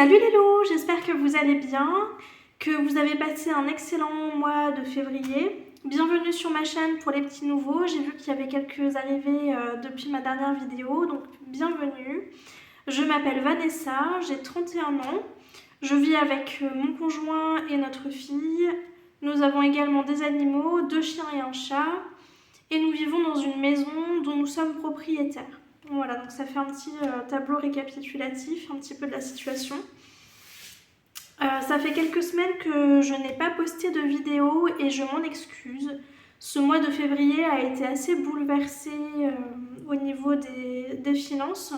Salut les loups, j'espère que vous allez bien, que vous avez passé un excellent mois de février. Bienvenue sur ma chaîne pour les petits nouveaux. J'ai vu qu'il y avait quelques arrivées depuis ma dernière vidéo, donc bienvenue. Je m'appelle Vanessa, j'ai 31 ans. Je vis avec mon conjoint et notre fille. Nous avons également des animaux, 2 chiens et un chat. Et nous vivons dans une maison dont nous sommes propriétaires. Voilà, donc ça fait un petit tableau récapitulatif, un petit peu de la situation. Ça fait quelques semaines que je n'ai pas posté de vidéo et je m'en excuse. Ce mois de février a été assez bouleversé au niveau des finances.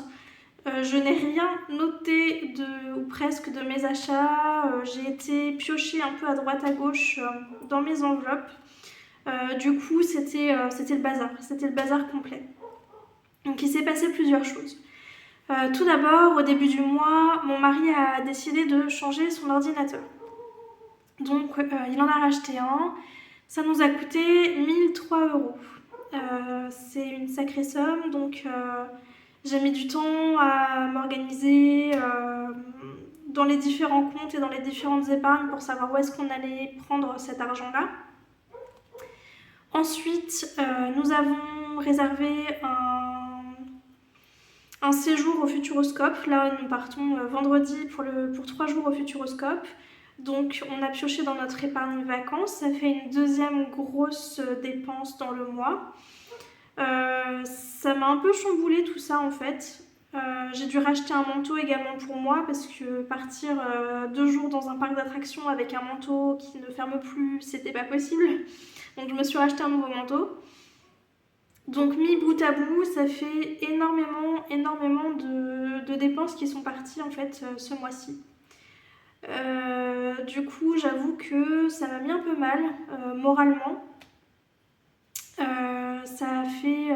Je n'ai rien noté ou presque de mes achats. J'ai été piocher un peu à droite à gauche dans mes enveloppes. Du coup, c'était le bazar complet. Donc il s'est passé plusieurs choses. Tout d'abord, au début du mois, mon mari a décidé de changer son ordinateur. Donc il en a racheté un. Ça nous a coûté 1003 euros. C'est une sacrée somme, donc j'ai mis du temps à m'organiser dans les différents comptes et dans les différentes épargnes pour savoir où est-ce qu'on allait prendre cet argent-là. Ensuite, nous avons réservé un séjour au Futuroscope. Là, nous partons vendredi pour 3 jours au Futuroscope. Donc, on a pioché dans notre épargne vacances. Ça fait une deuxième grosse dépense dans le mois. Ça m'a un peu chamboulé tout ça en fait. J'ai dû racheter un manteau également pour moi parce que partir 2 jours dans un parc d'attractions avec un manteau qui ne ferme plus, c'était pas possible. Donc je me suis racheté un nouveau manteau. Donc mis bout à bout, ça fait énormément de dépenses qui sont parties en fait ce mois-ci. Du coup, j'avoue que ça m'a mis un peu mal moralement. Ça a fait...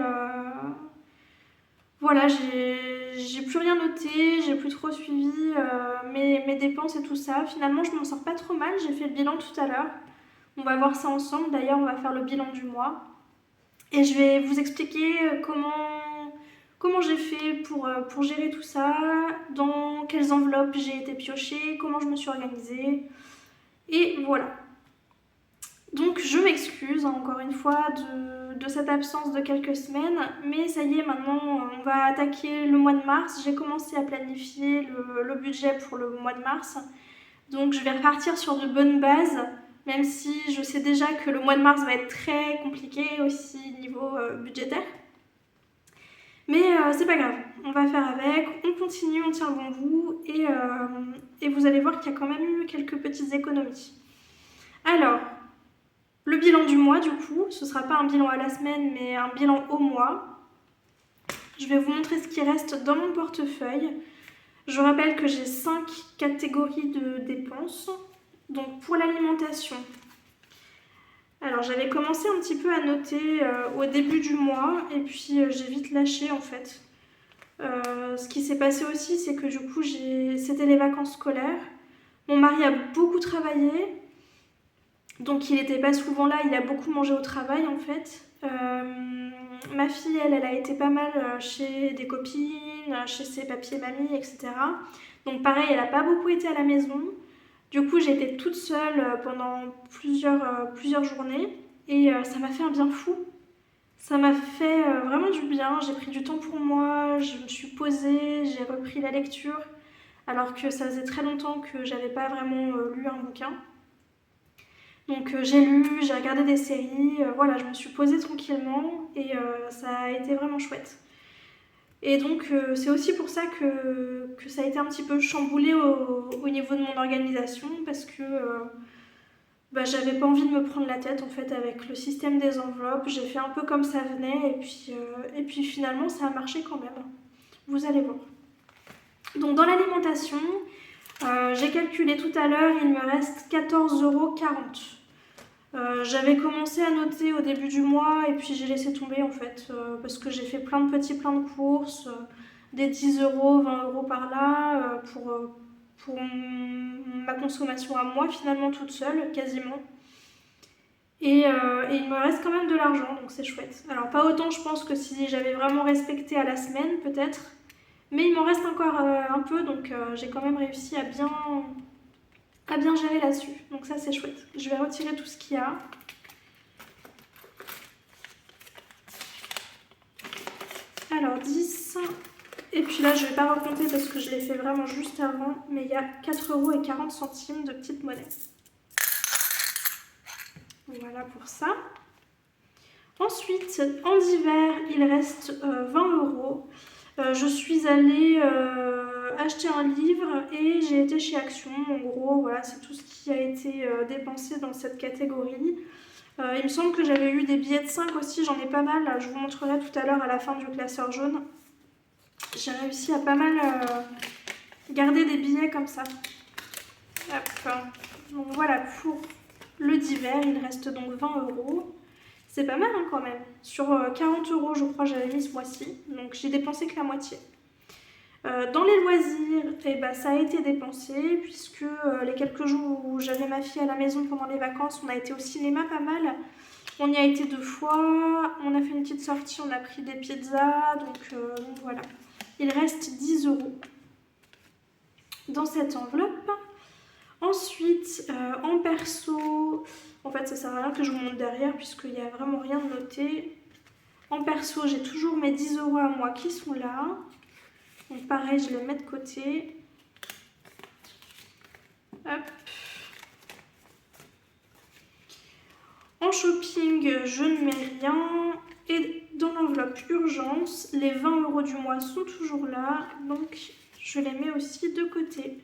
Voilà, j'ai plus rien noté, j'ai plus trop suivi mes dépenses et tout ça. Finalement, je m'en sors pas trop mal, j'ai fait le bilan tout à l'heure. On va voir ça ensemble, d'ailleurs, on va faire le bilan du mois. Et je vais vous expliquer comment j'ai fait pour gérer tout ça, dans quelles enveloppes j'ai été piochée, comment je me suis organisée. Et voilà. Donc je m'excuse encore une fois de cette absence de quelques semaines, mais ça y est, maintenant on va attaquer le mois de mars. J'ai commencé à planifier le budget pour le mois de mars, donc je vais repartir sur de bonnes bases, même si je sais déjà que le mois de mars va être très compliqué aussi niveau budgétaire. Mais c'est pas grave, on va faire avec, on continue, on tient le bon bout, et vous allez voir qu'il y a quand même eu quelques petites économies. Alors, le bilan du mois, du coup, ce ne sera pas un bilan à la semaine, mais un bilan au mois. Je vais vous montrer ce qui reste dans mon portefeuille. Je rappelle que j'ai 5 catégories de dépenses. Donc pour l'alimentation, alors j'avais commencé un petit peu à noter au début du mois, et puis j'ai vite lâché en fait. Ce qui s'est passé aussi, c'est que du coup, c'était les vacances scolaires. Mon mari a beaucoup travaillé. Donc il n'était pas souvent là, il a beaucoup mangé au travail en fait. Ma fille, elle a été pas mal chez des copines, chez ses papiers mamies, etc. Donc pareil, elle n'a pas beaucoup été à la maison. Du coup, j'ai été toute seule pendant plusieurs journées et ça m'a fait un bien fou. Ça m'a fait vraiment du bien, j'ai pris du temps pour moi, je me suis posée, j'ai repris la lecture, alors que ça faisait très longtemps que j'avais pas vraiment lu un bouquin. Donc j'ai lu, j'ai regardé des séries, voilà, je me suis posée tranquillement et ça a été vraiment chouette. Et donc c'est aussi pour ça que ça a été un petit peu chamboulé au niveau de mon organisation parce que j'avais pas envie de me prendre la tête en fait avec le système des enveloppes. J'ai fait un peu comme ça venait et puis finalement ça a marché quand même. Vous allez voir. Donc dans l'alimentation, j'ai calculé tout à l'heure, il me reste 14,40 €. J'avais commencé à noter au début du mois et puis j'ai laissé tomber en fait parce que j'ai fait plein de courses, des 10 euros, 20 euros par là pour ma consommation à moi finalement toute seule quasiment. Et il me reste quand même de l'argent donc c'est chouette. Alors pas autant je pense que si j'avais vraiment respecté à la semaine peut-être, Mais il m'en reste encore un peu, donc j'ai quand même réussi à bien gérer là-dessus. Donc ça c'est chouette. Je vais retirer tout ce qu'il y a. Alors 10. Et puis là je vais pas recompter parce que je l'ai fait vraiment juste avant. Mais il y a 4,40 € de petites monnaies. Voilà pour ça. Ensuite, en divers, il reste 20 €. Je suis allée acheter un livre et j'ai été chez Action. En gros, voilà, c'est tout ce qui a été dépensé dans cette catégorie. Il me semble que j'avais eu des billets de 5 aussi, j'en ai pas mal. Je vous montrerai tout à l'heure à la fin du classeur jaune. J'ai réussi à pas mal garder des billets comme ça. Hop. Donc voilà, pour le divers, il reste donc 20 €. C'est pas mal hein, quand même. Sur 40 € je crois j'avais mis ce mois-ci, donc j'ai dépensé que la moitié. Dans les loisirs, eh ben, ça a été dépensé puisque les quelques jours où j'avais ma fille à la maison pendant les vacances, on a été au cinéma pas mal. On y a été 2 fois, on a fait une petite sortie, on a pris des pizzas, donc voilà. Il reste 10 € dans cette enveloppe. Ensuite, en perso, en fait ça sert à rien que je vous montre derrière puisqu'il n'y a vraiment rien de noté. En perso, j'ai toujours mes 10 € à moi qui sont là. Donc pareil, je les mets de côté. Hop. En shopping, je ne mets rien. Et dans l'enveloppe urgence, les 20 € du mois sont toujours là. Donc je les mets aussi de côté.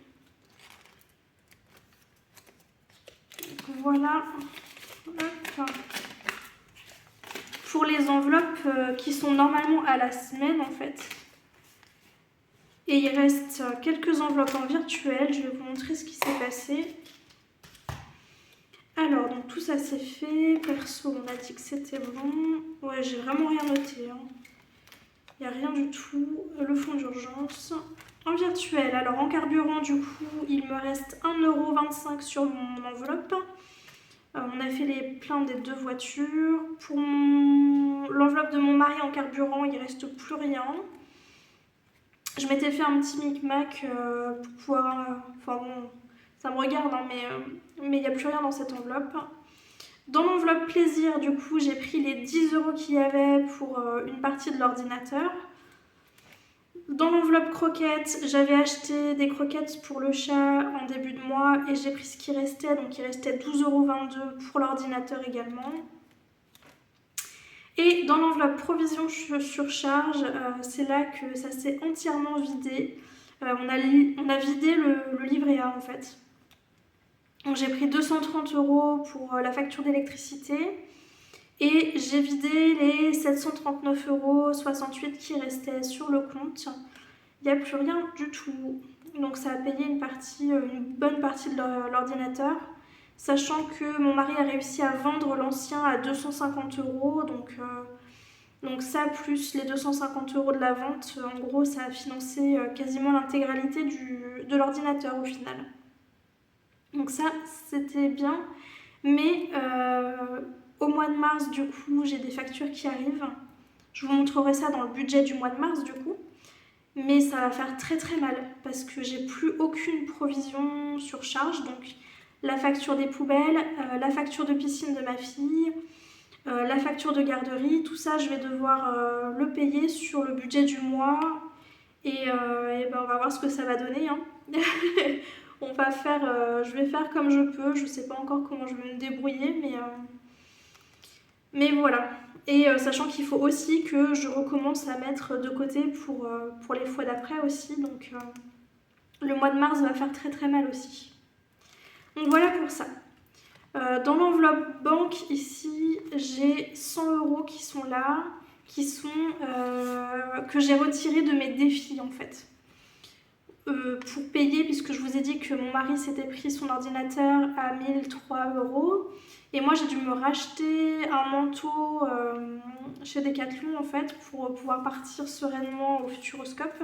Donc, voilà. Hop. Pour les enveloppes qui sont normalement à la semaine en fait. Et il reste quelques enveloppes en virtuel. Je vais vous montrer ce qui s'est passé. Alors, donc tout ça c'est fait. Perso, on a dit que c'était bon. Ouais, j'ai vraiment rien noté. Hein. Il n'y a rien du tout. Le fonds d'urgence. En virtuel, alors en carburant, du coup, il me reste 1,25 € sur mon enveloppe. On a fait les pleins des 2 voitures. Pour l'enveloppe de mon mari en carburant, il ne reste plus rien. Je m'étais fait un petit micmac pour pouvoir... Enfin bon, ça me regarde, hein, mais il n'y a plus rien dans cette enveloppe. Dans l'enveloppe plaisir, du coup, j'ai pris les 10 € qu'il y avait pour une partie de l'ordinateur. Dans l'enveloppe croquettes, j'avais acheté des croquettes pour le chat en début de mois et j'ai pris ce qui restait, donc il restait 12,22 € pour l'ordinateur également. Et dans l'enveloppe provision surcharge, c'est là que ça s'est entièrement vidé. On a vidé le livret A en fait. Donc j'ai pris 230 € pour la facture d'électricité et j'ai vidé les 739,68 € qui restaient sur le compte. Il n'y a plus rien du tout. Donc ça a payé une bonne partie de l'ordinateur. Sachant que mon mari a réussi à vendre l'ancien à 250 €. Donc ça, plus les 250 € de la vente, en gros, ça a financé quasiment l'intégralité de l'ordinateur au final. Donc ça, c'était bien. Mais au mois de mars, du coup, j'ai des factures qui arrivent. Je vous montrerai ça dans le budget du mois de mars, du coup. Mais ça va faire très très mal parce que j'ai plus aucune provision sur charge. Donc la facture des poubelles, la facture de piscine de ma fille, la facture de garderie, tout ça je vais devoir le payer sur le budget du mois. Et ben, on va voir ce que ça va donner. Hein. Je vais faire comme je peux. Je sais pas encore comment je vais me débrouiller, mais voilà. Et sachant qu'il faut aussi que je recommence à mettre de côté pour les fois d'après aussi. Donc le mois de mars va faire très très mal aussi. Donc voilà pour ça. Dans l'enveloppe banque ici, j'ai 100 € qui sont là, que j'ai retirés de mes défis en fait. Pour payer, puisque je vous ai dit que mon mari s'était pris son ordinateur à 1003 € et moi j'ai dû me racheter un manteau chez Decathlon en fait pour pouvoir partir sereinement au Futuroscope.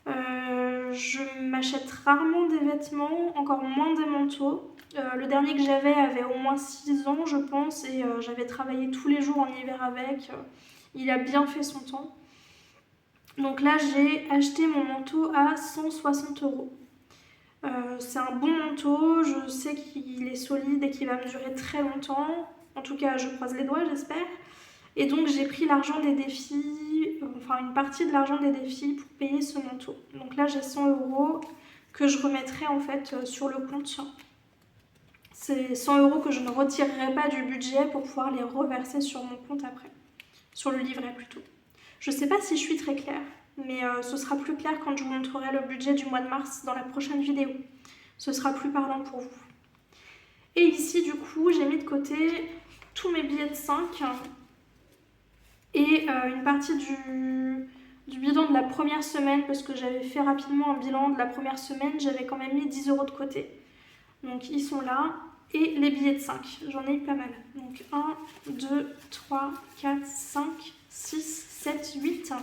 Je m'achète rarement des vêtements, encore moins des manteaux. Le dernier que j'avais avait au moins 6 ans je pense et j'avais travaillé tous les jours en hiver avec. Il a bien fait son temps. Donc là, j'ai acheté mon manteau à 160 euros. C'est un bon manteau, je sais qu'il est solide et qu'il va me durer très longtemps. En tout cas, je croise les doigts, j'espère. Et donc, j'ai pris l'argent des défis, enfin une partie de l'argent des défis pour payer ce manteau. Donc là, j'ai 100 euros que je remettrai en fait sur le compte. C'est 100 euros que je ne retirerai pas du budget pour pouvoir les reverser sur mon compte après. Sur le livret plutôt. Je ne sais pas si je suis très claire, mais ce sera plus clair quand je vous montrerai le budget du mois de mars dans la prochaine vidéo. Ce sera plus parlant pour vous. Et ici, du coup, j'ai mis de côté tous mes billets de 5 et une partie du bilan de la première semaine, parce que j'avais fait rapidement un bilan de la première semaine, j'avais quand même mis 10 euros de côté. Donc ils sont là. Et les billets de 5, j'en ai eu pas mal. Donc 1, 2, 3, 4, 5, 6, 7, 8.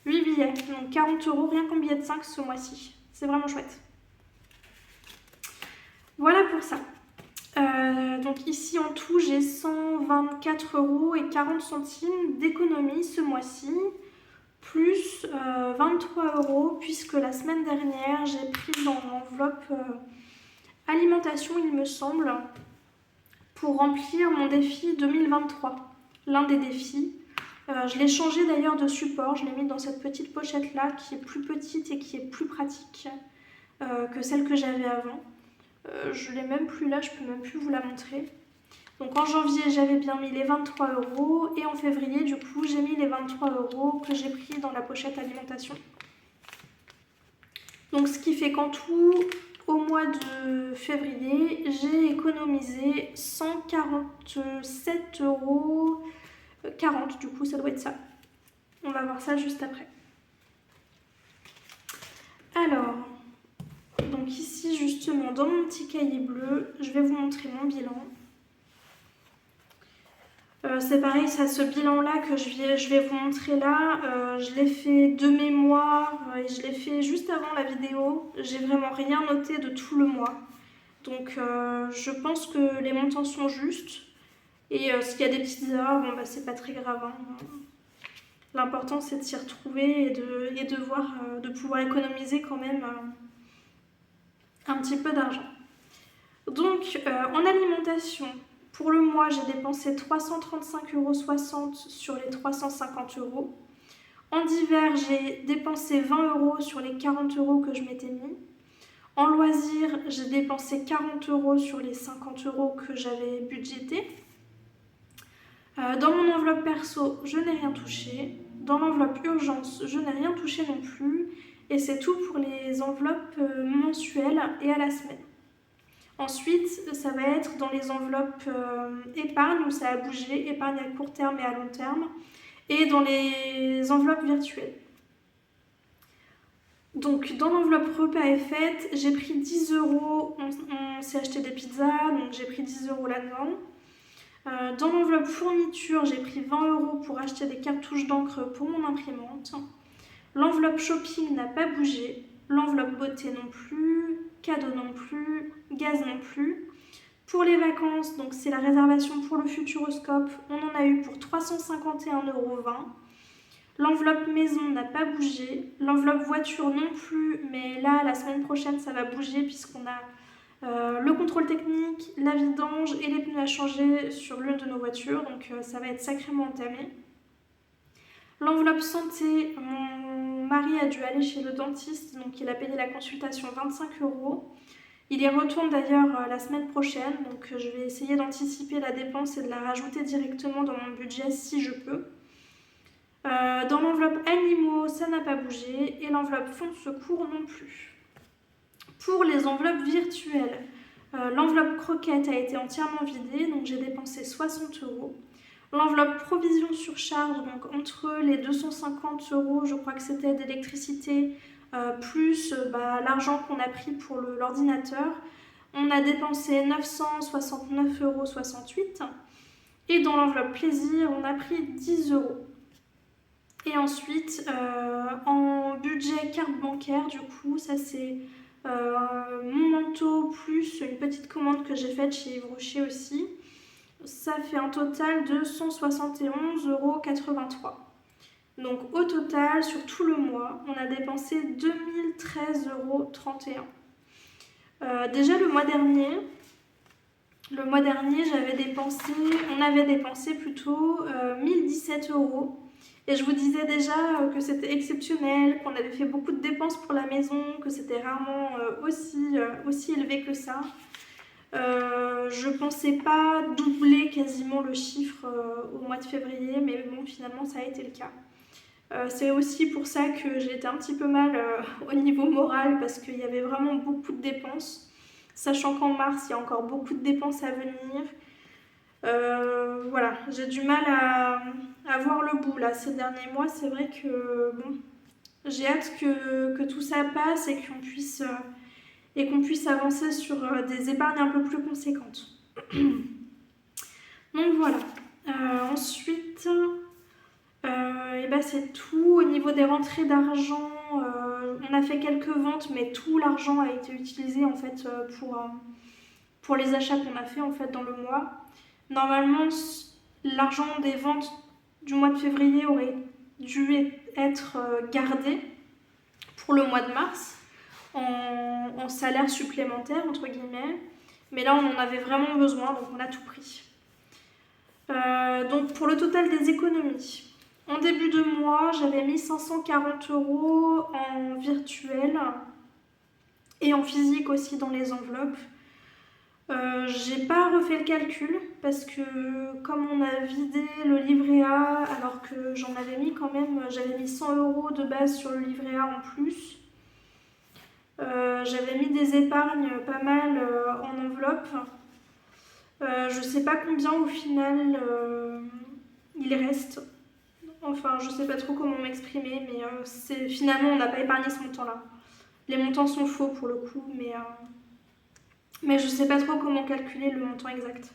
8 billets, donc 40 euros rien qu'en billets de 5 ce mois-ci. C'est vraiment chouette. Voilà pour ça. Donc ici en tout, j'ai 124 euros et 40 centimes d'économie ce mois-ci, plus 23 euros, puisque la semaine dernière, j'ai pris dans l'enveloppe alimentation, il me semble, pour remplir mon défi 2023, l'un des défis. Je l'ai changé d'ailleurs de support, je l'ai mis dans cette petite pochette là qui est plus petite et qui est plus pratique que celle que j'avais avant. Je l'ai même plus là, je peux même plus vous la montrer. Donc en janvier j'avais bien mis les 23 euros et en février du coup j'ai mis les 23 euros que j'ai pris dans la pochette alimentation. Donc ce qui fait qu'en tout, au mois de février, j'ai économisé 147 euros 40, du coup ça doit être ça. On va voir ça juste après. Alors, donc ici justement dans mon petit cahier bleu, je vais vous montrer mon bilan. C'est pareil, ça, ce bilan-là que je vais vous montrer là, je l'ai fait de mémoire et je l'ai fait juste avant la vidéo. J'ai vraiment rien noté de tout le mois. Donc je pense que les montants sont justes. Et s'il y a des petites erreurs, bon, bah, c'est pas très grave. Hein. L'important c'est de s'y retrouver et de voir, de pouvoir économiser quand même un petit peu d'argent. Donc en alimentation, pour le mois j'ai dépensé 335,60 € sur les 350 euros. En divers j'ai dépensé 20 € sur les 40 € que je m'étais mis. En loisirs j'ai dépensé 40 € sur les 50 € que j'avais budgété. Dans mon enveloppe perso, je n'ai rien touché. Dans l'enveloppe urgence, je n'ai rien touché non plus. Et c'est tout pour les enveloppes mensuelles et à la semaine. Ensuite, ça va être dans les enveloppes épargne, où ça a bougé, épargne à court terme et à long terme. Et dans les enveloppes virtuelles. Donc dans l'enveloppe repas et fêtes, j'ai pris 10 €. On s'est acheté des pizzas, donc j'ai pris 10 € là-dedans. Dans l'enveloppe fourniture, j'ai pris 20 € pour acheter des cartouches d'encre pour mon imprimante. L'enveloppe shopping n'a pas bougé. L'enveloppe beauté non plus. Cadeau non plus. Gaz non plus. Pour les vacances, donc c'est la réservation pour le Futuroscope. On en a eu pour 351,20 €. L'enveloppe maison n'a pas bougé. L'enveloppe voiture non plus. Mais là, la semaine prochaine, ça va bouger puisqu'on a le contrôle technique, la vidange et les pneus à changer sur l'une de nos voitures, donc ça va être sacrément entamé. L'enveloppe santé, mon mari a dû aller chez le dentiste, donc il a payé la consultation 25 €. Il y retourne d'ailleurs la semaine prochaine, donc je vais essayer d'anticiper la dépense et de la rajouter directement dans mon budget si je peux. Dans l'enveloppe animaux, ça n'a pas bougé, et l'enveloppe fonds de secours non plus. Pour les enveloppes virtuelles, l'enveloppe croquette a été entièrement vidée, donc j'ai dépensé 60 €. L'enveloppe provision surcharge, donc entre les 250 €, je crois que c'était d'électricité, plus l'argent qu'on a pris pour l'ordinateur, on a dépensé 969,68 €. Et dans l'enveloppe plaisir, on a pris 10 €. Et ensuite, en budget carte bancaire, du coup, ça c'est mon manteau plus une petite commande que j'ai faite chez Yves Rocher aussi. Ça fait un total de 171,83 €. Donc au total, sur tout le mois, on a dépensé 2013,31 €. Déjà le mois dernier, on avait dépensé plutôt 1017 €. Et je vous disais déjà que c'était exceptionnel, qu'on avait fait beaucoup de dépenses pour la maison, que c'était rarement aussi élevé que ça. Je pensais pas doubler quasiment le chiffre au mois de février, mais bon, finalement ça a été le cas. C'est aussi pour ça que j'ai été un petit peu mal au niveau moral, parce qu'il y avait vraiment beaucoup de dépenses, sachant qu'en mars il y a encore beaucoup de dépenses à venir. Voilà, j'ai du mal à voir le bout là ces derniers mois. C'est vrai que bon, j'ai hâte que tout ça passe et qu'on puisse avancer sur des épargnes un peu plus conséquentes. Donc voilà. Ensuite, et ben c'est tout. Au niveau des rentrées d'argent, on a fait quelques ventes, mais tout l'argent a été utilisé en fait pour les achats qu'on a fait en fait dans le mois. Normalement, l'argent des ventes du mois de février aurait dû être gardé pour le mois de mars en salaire supplémentaire entre guillemets, mais là on en avait vraiment besoin, donc on a tout pris. Donc pour le total des économies, en début de mois j'avais mis 540 € en virtuel et en physique aussi dans les enveloppes. J'ai pas refait le calcul parce que comme on a vidé le livret A, alors que j'en avais mis quand même, j'avais mis 100 € de base sur le livret A en plus. J'avais mis des épargnes pas mal en enveloppe. Je sais pas combien au final il reste. Enfin, je sais pas trop comment m'exprimer, mais finalement on n'a pas épargné ce montant-là. Les montants sont faux pour le coup, mais je sais pas trop comment calculer le montant exact.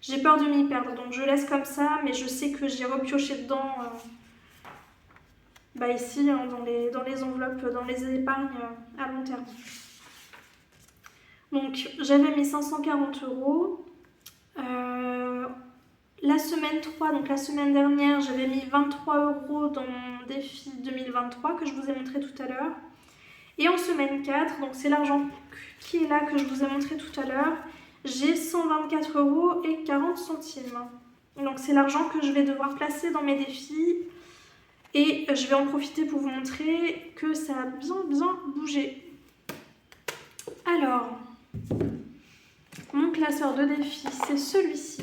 J'ai peur de m'y perdre, donc je laisse comme ça, mais je sais que j'ai repioché dedans, ici, hein, dans les enveloppes, dans les épargnes à long terme. Donc j'avais mis 540 €. La semaine 3, donc la semaine dernière, j'avais mis 23 € dans mon défi 2023 que je vous ai montré tout à l'heure. Et en semaine 4, donc c'est l'argent qui est là que je vous ai montré tout à l'heure, j'ai 124,40 €. Donc c'est l'argent que je vais devoir placer dans mes défis et je vais en profiter pour vous montrer que ça a bien bougé. Alors, mon classeur de défis, c'est celui-ci.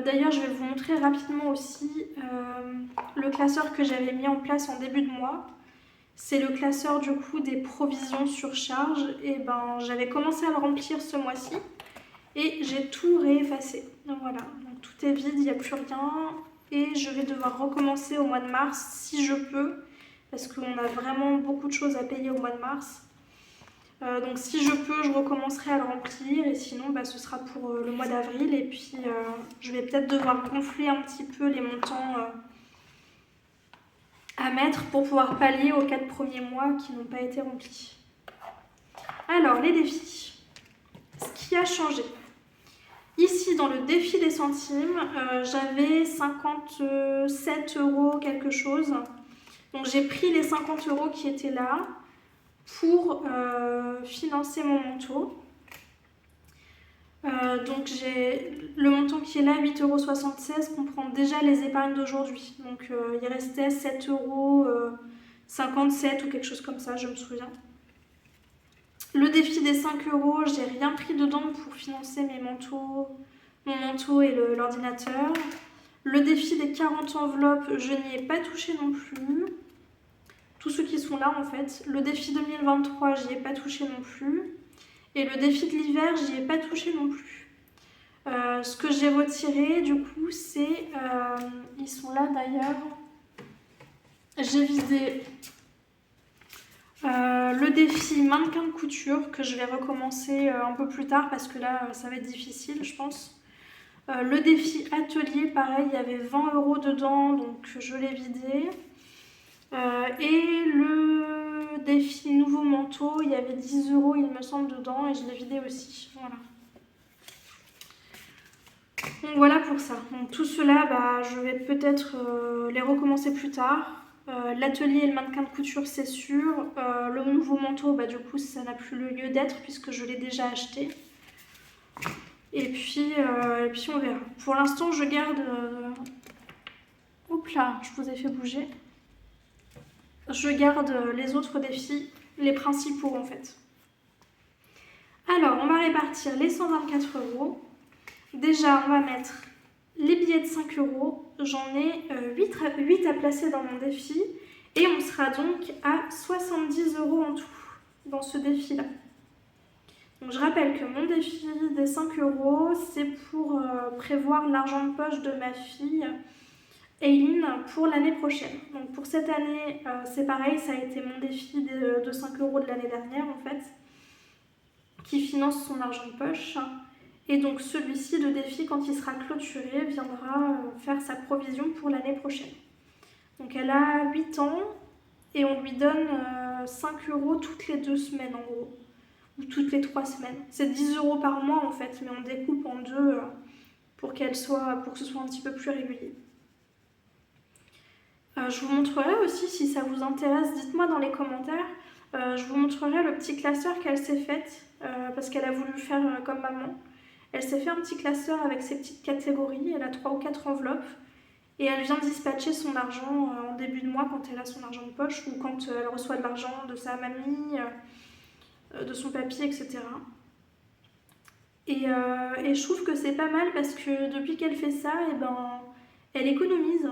D'ailleurs, je vais vous montrer rapidement aussi le classeur que j'avais mis en place en début de mois. C'est le classeur du coup des provisions sur charge. Et j'avais commencé à le remplir ce mois-ci et j'ai tout réeffacé. Donc voilà, donc tout est vide, il n'y a plus rien et je vais devoir recommencer au mois de mars si je peux, parce qu'on a vraiment beaucoup de choses à payer au mois de mars. Donc si je peux, je recommencerai à le remplir et sinon ce sera pour le mois d'avril et puis je vais peut-être devoir gonfler un petit peu les montants à mettre pour pouvoir pallier aux 4 premiers mois qui n'ont pas été remplis. Alors les défis, ce qui a changé. Ici dans le défi des centimes, j'avais 57 € quelque chose. Donc j'ai pris les 50 € qui étaient là pour financer mon manteau. Donc j'ai le montant qui est là, 8,76 €, comprend déjà les épargnes d'aujourd'hui. Donc il restait 7,57 € ou quelque chose comme ça, je me souviens. Le défi des 5 €, j'ai rien pris dedans pour financer mon manteau et l'ordinateur. Le défi des 40 enveloppes, je n'y ai pas touché non plus. Tous ceux qui sont là en fait. Le défi 2023, j'y ai pas touché non plus. Et le défi de l'hiver, j'y ai pas touché non plus. Ce que j'ai retiré du coup, c'est... ils sont là d'ailleurs. J'ai vidé le défi mannequin de couture que je vais recommencer un peu plus tard parce que là, ça va être difficile, je pense. Le défi atelier, pareil, il y avait 20 € dedans, donc je l'ai vidé. Et le défi nouveau manteau, il y avait 10 € il me semble dedans et je l'ai vidé aussi. Voilà. Donc voilà pour ça. Donc tout cela, je vais peut-être les recommencer plus tard. L'atelier et le mannequin de couture, c'est sûr. Le nouveau manteau, du coup, ça n'a plus le lieu d'être puisque je l'ai déjà acheté. Et puis on verra. Pour l'instant, je garde... Oups là, je vous ai fait bouger. Je garde les autres défis, les principaux en fait. Alors, on va répartir les 124 €. Déjà, on va mettre les billets de 5 €. J'en ai 8 à placer dans mon défi. Et on sera donc à 70 € en tout dans ce défi-là. Donc je rappelle que mon défi des 5 €, c'est pour prévoir l'argent de poche de ma fille Aileen pour l'année prochaine. Donc pour cette année, c'est pareil, ça a été mon défi de 5 € de l'année dernière en fait, qui finance son argent de poche. Et donc celui-ci, le défi, quand il sera clôturé, viendra faire sa provision pour l'année prochaine. Donc elle a 8 ans et on lui donne 5 € toutes les 2 semaines en gros, ou toutes les 3 semaines. C'est 10 € par mois en fait, mais on découpe en deux pour que ce soit un petit peu plus régulier. Je vous montrerai aussi, si ça vous intéresse, dites-moi dans les commentaires. Je vous montrerai le petit classeur qu'elle s'est fait, parce qu'elle a voulu faire comme maman. Elle s'est fait un petit classeur avec ses petites catégories, elle a 3 ou 4 enveloppes. Et elle vient dispatcher son argent en début de mois quand elle a son argent de poche ou quand elle reçoit de l'argent de sa mamie, de son papy, etc. Et je trouve que c'est pas mal parce que depuis qu'elle fait ça, elle économise.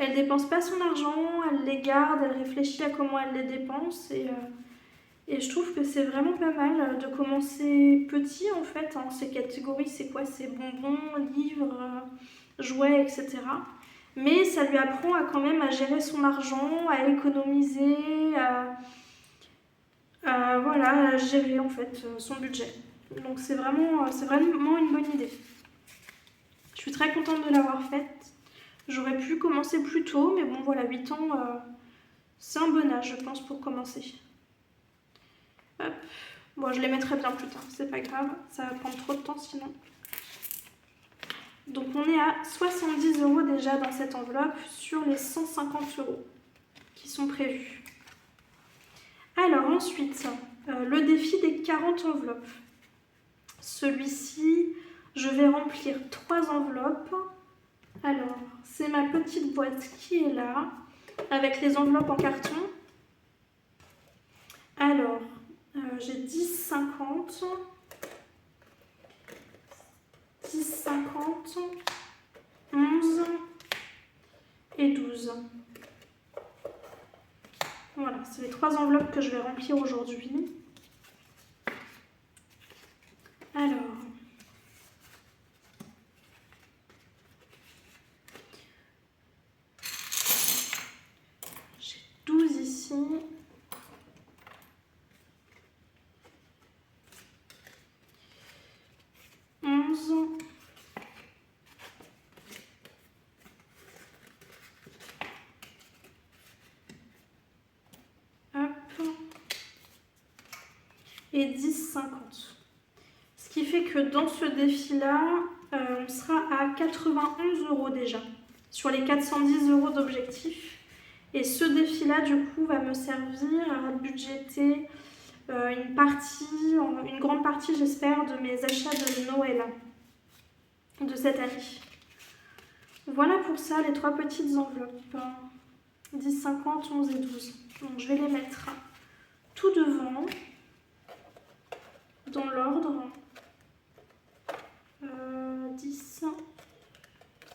Elle dépense pas son argent, elle les garde, elle réfléchit à comment elle les dépense. Et je trouve que c'est vraiment pas mal de commencer petit en fait. Ces catégories, c'est quoi? C'est bonbons, livres, jouets, etc. Mais ça lui apprend quand même à gérer son argent, à économiser, à gérer en fait son budget. Donc c'est vraiment une bonne idée. Je suis très contente de l'avoir faite. J'aurais pu commencer plus tôt, mais bon voilà, 8 ans, c'est un bon âge je pense pour commencer. Hop. Bon, je les mettrai bien plus tard, c'est pas grave, ça va prendre trop de temps sinon. Donc on est à 70 € déjà dans cette enveloppe sur les 150 € qui sont prévus. Alors ensuite, le défi des 40 enveloppes. Celui-ci, je vais remplir 3 enveloppes. Alors, c'est ma petite boîte qui est là, avec les enveloppes en carton. Alors, j'ai 10, 50... 10, 50, 11 et 12. Voilà, c'est les 3 enveloppes que je vais remplir aujourd'hui. Alors, j'ai 12 ici. Et 10, 50. Ce qui fait que dans ce défi-là, on sera à 91 € déjà, sur les 410 € d'objectif. Et ce défi-là, du coup, va me servir à budgéter une grande partie, j'espère, de mes achats de Noël de cette année. Voilà pour ça, les 3 petites enveloppes. 10, 50, 11 et 12. Donc je vais les mettre tout devant, dans l'ordre. 10,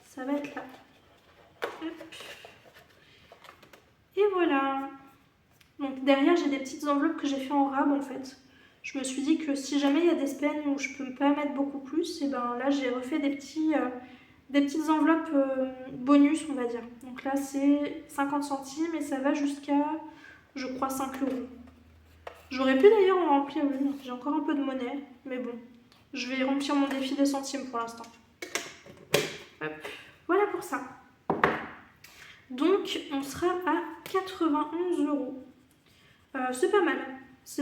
ça va être là. Hop. Et voilà. Donc derrière, j'ai des petites enveloppes que j'ai fait en rab en fait. Je me suis dit que si jamais il y a des semaines où je peux pas mettre beaucoup plus, et là j'ai refait des petites enveloppes bonus, on va dire. Donc là c'est 50 centimes et ça va jusqu'à, je crois, 5 €. J'aurais pu d'ailleurs en remplir une, j'ai encore un peu de monnaie, mais bon, je vais remplir mon défi des centimes pour l'instant. Voilà pour ça. Donc on sera à 91 €. C'est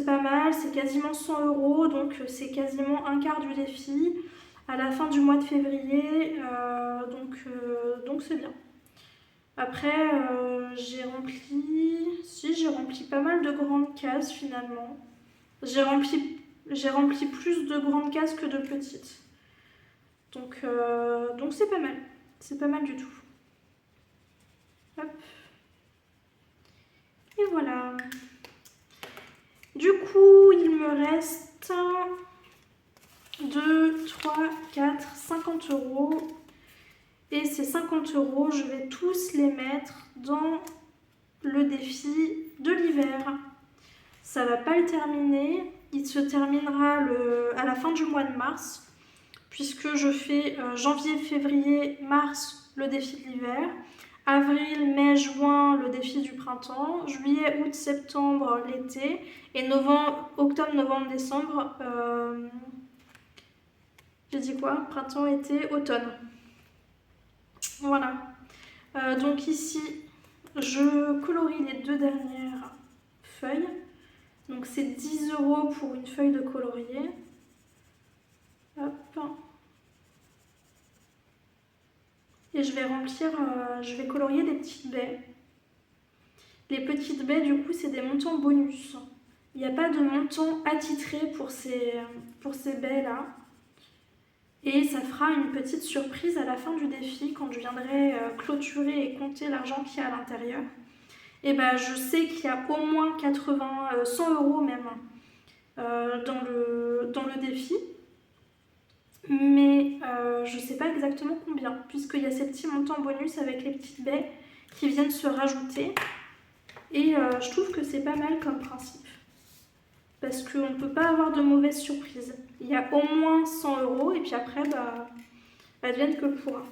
pas mal, c'est quasiment 100 €, donc c'est quasiment un quart du défi. à la fin du mois de février, donc c'est bien. Après, j'ai rempli pas mal de grandes cases finalement. J'ai rempli plus de grandes cases que de petites. Donc c'est pas mal. C'est pas mal du tout. Hop. Et voilà. Du coup, il me reste 2, 3, 4, 50 euros. Et ces 50 euros, je vais tous les mettre dans le défi de l'hiver. Ça va pas le terminer. Il se terminera à la fin du mois de mars, puisque je fais janvier, février, mars, le défi de l'hiver. Avril, mai, juin, le défi du printemps. Juillet, août, septembre, l'été. Et octobre, novembre, décembre, j'ai dit quoi? Printemps, été, automne. Voilà. Donc ici, je colorie les 2 dernières feuilles. Donc c'est 10 euros pour une feuille de colorier. Hop. Et je vais colorier des petites baies. Les petites baies, du coup, c'est des montants bonus. Il n'y a pas de montant attitré pour ces baies-là. Et ça fera une petite surprise à la fin du défi, quand je viendrai clôturer et compter l'argent qu'il y a à l'intérieur. Et ben, je sais qu'il y a au moins 100 euros même dans le défi. Mais je ne sais pas exactement combien, puisqu'il y a ces petits montants bonus avec les petites baies qui viennent se rajouter. Et je trouve que c'est pas mal comme principe. Parce qu'on ne peut pas avoir de mauvaises surprises. Il y a au moins 100 euros et puis après, advienne que pourra.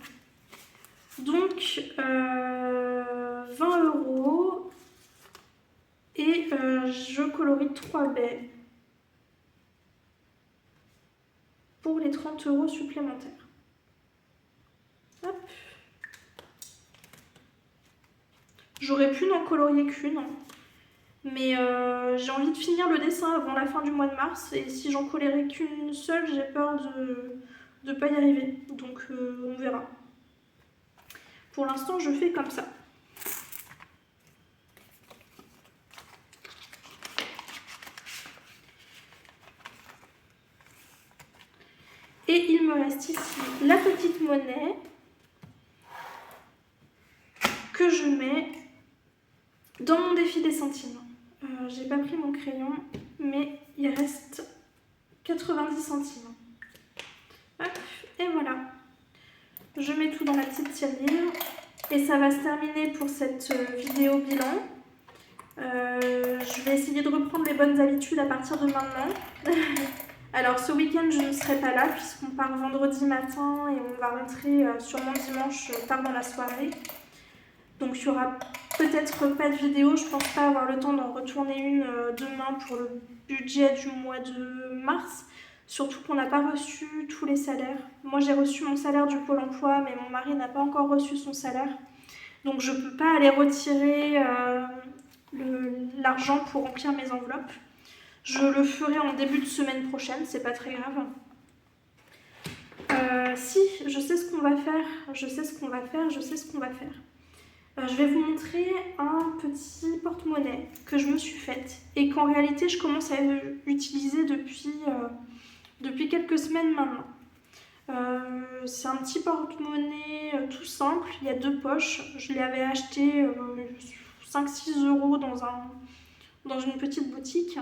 Donc, 20 euros et je colorie 3 baies pour les 30 euros supplémentaires. Hop. J'aurais pu n'en colorier qu'une, hein. Mais j'ai envie de finir le dessin avant la fin du mois de mars, et si j'en colorerai qu'une seule, j'ai peur de ne pas y arriver. Donc on verra. Pour l'instant, je fais comme ça. Et il me reste ici la petite monnaie que je mets dans mon défi des centimes. J'ai pas pris mon crayon, mais il reste 90 centimes. Hop, et voilà. Je mets tout dans la petite tirelire. Et ça va se terminer pour cette vidéo bilan. Je vais essayer de reprendre les bonnes habitudes à partir de maintenant. Alors ce week-end, je ne serai pas là puisqu'on part vendredi matin et on va rentrer sûrement dimanche tard dans la soirée. Donc il n'y aura peut-être pas de vidéo. Je ne pense pas avoir le temps d'en retourner une demain pour le budget du mois de mars. Surtout qu'on n'a pas reçu tous les salaires. Moi j'ai reçu mon salaire du Pôle emploi, mais mon mari n'a pas encore reçu son salaire. Donc je ne peux pas aller retirer l'argent pour remplir mes enveloppes. Je le ferai en début de semaine prochaine, c'est pas très grave. Si, je sais ce qu'on va faire, je vais vous montrer un petit porte-monnaie que je me suis faite et qu'en réalité je commence à utiliser depuis quelques semaines maintenant. C'est un petit porte-monnaie tout simple, il y a 2 poches. Je l'avais acheté 5-6 euros dans une petite boutique.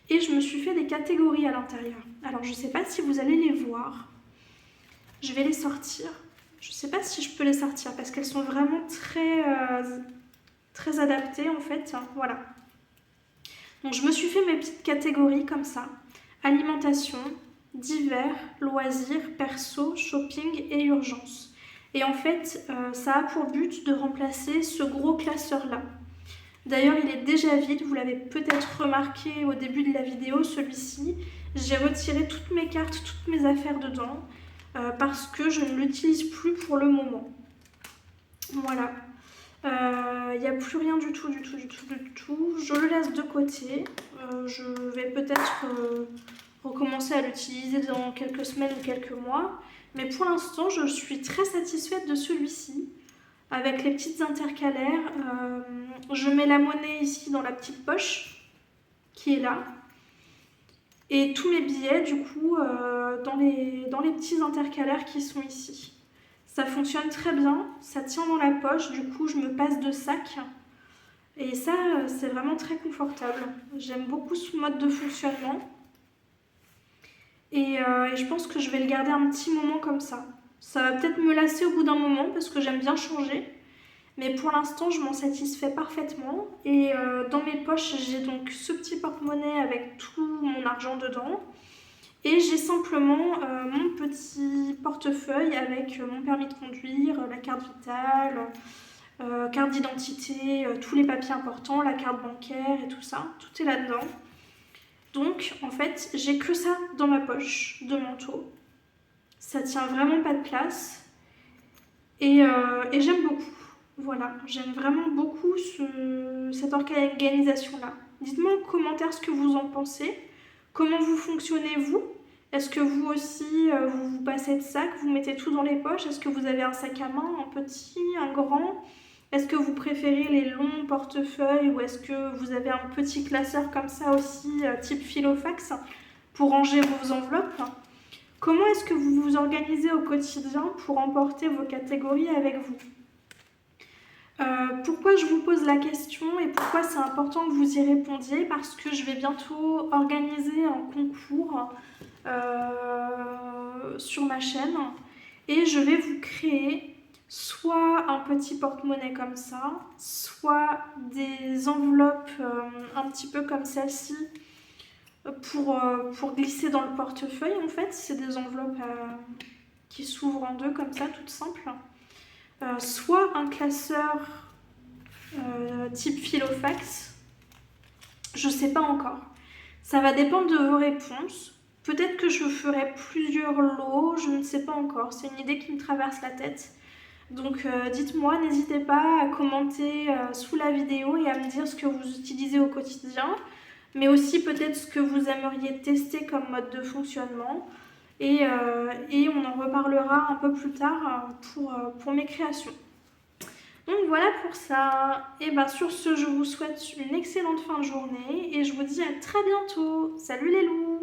Et je me suis fait des catégories à l'intérieur. Alors je ne sais pas si vous allez les voir. Je vais les sortir. Je ne sais pas si je peux les sortir parce qu'elles sont vraiment très adaptées en fait. Voilà. Donc je me suis fait mes petites catégories comme ça. Alimentation, divers, loisirs, perso, shopping et urgence. Et en fait, ça a pour but de remplacer ce gros classeur-là. D'ailleurs, il est déjà vide, vous l'avez peut-être remarqué au début de la vidéo, celui-ci. J'ai retiré toutes mes cartes, toutes mes affaires dedans, parce que je ne l'utilise plus pour le moment. Voilà. Il n'y a plus rien du tout. Je le laisse de côté. Je vais peut-être recommencer à l'utiliser dans quelques semaines ou quelques mois. Mais pour l'instant, je suis très satisfaite de celui-ci. Avec les petites intercalaires, je mets la monnaie ici dans la petite poche qui est là. Et tous mes billets, du coup, dans les petits intercalaires qui sont ici. Ça fonctionne très bien, ça tient dans la poche, du coup je me passe de sac. Et ça, c'est vraiment très confortable. J'aime beaucoup ce mode de fonctionnement. Et je pense que je vais le garder un petit moment comme ça. Ça va peut-être me lasser au bout d'un moment parce que j'aime bien changer. Mais pour l'instant, je m'en satisfais parfaitement. Et dans mes poches, j'ai donc ce petit porte-monnaie avec tout mon argent dedans. Et j'ai simplement mon petit portefeuille avec mon permis de conduire, la carte vitale, carte d'identité, tous les papiers importants, la carte bancaire et tout ça. Tout est là-dedans. Donc, en fait, j'ai que ça dans ma poche de manteau. Ça tient vraiment pas de place. Et j'aime beaucoup. Voilà, j'aime vraiment beaucoup cette organisation-là. Dites-moi en commentaire ce que vous en pensez. Comment vous fonctionnez vous? Est-ce que vous aussi, vous vous passez de sac, vous mettez tout dans les poches? Est-ce que vous avez un sac à main, un petit, un grand? Est-ce que vous préférez les longs portefeuilles ou est-ce que vous avez un petit classeur comme ça aussi, type filofax, pour ranger vos enveloppes? Comment est-ce que vous vous organisez au quotidien pour emporter vos catégories avec vous? Pourquoi je vous pose la question et pourquoi c'est important que vous y répondiez? Parce que je vais bientôt organiser un concours sur ma chaîne et je vais vous créer soit un petit porte-monnaie comme ça, soit des enveloppes un petit peu comme celle-ci pour glisser dans le portefeuille. En fait, c'est des enveloppes qui s'ouvrent en deux comme ça, toutes simples. Soit un classeur type filofax, je sais pas encore. Ça va dépendre de vos réponses. Peut-être que je ferai plusieurs lots, je ne sais pas encore. C'est une idée qui me traverse la tête. Donc dites-moi, n'hésitez pas à commenter sous la vidéo et à me dire ce que vous utilisez au quotidien, mais aussi peut-être ce que vous aimeriez tester comme mode de fonctionnement. Et on en reparlera un peu plus tard pour mes créations. Donc voilà pour ça. Et bien sur ce, je vous souhaite une excellente fin de journée et je vous dis à très bientôt. Salut les loups!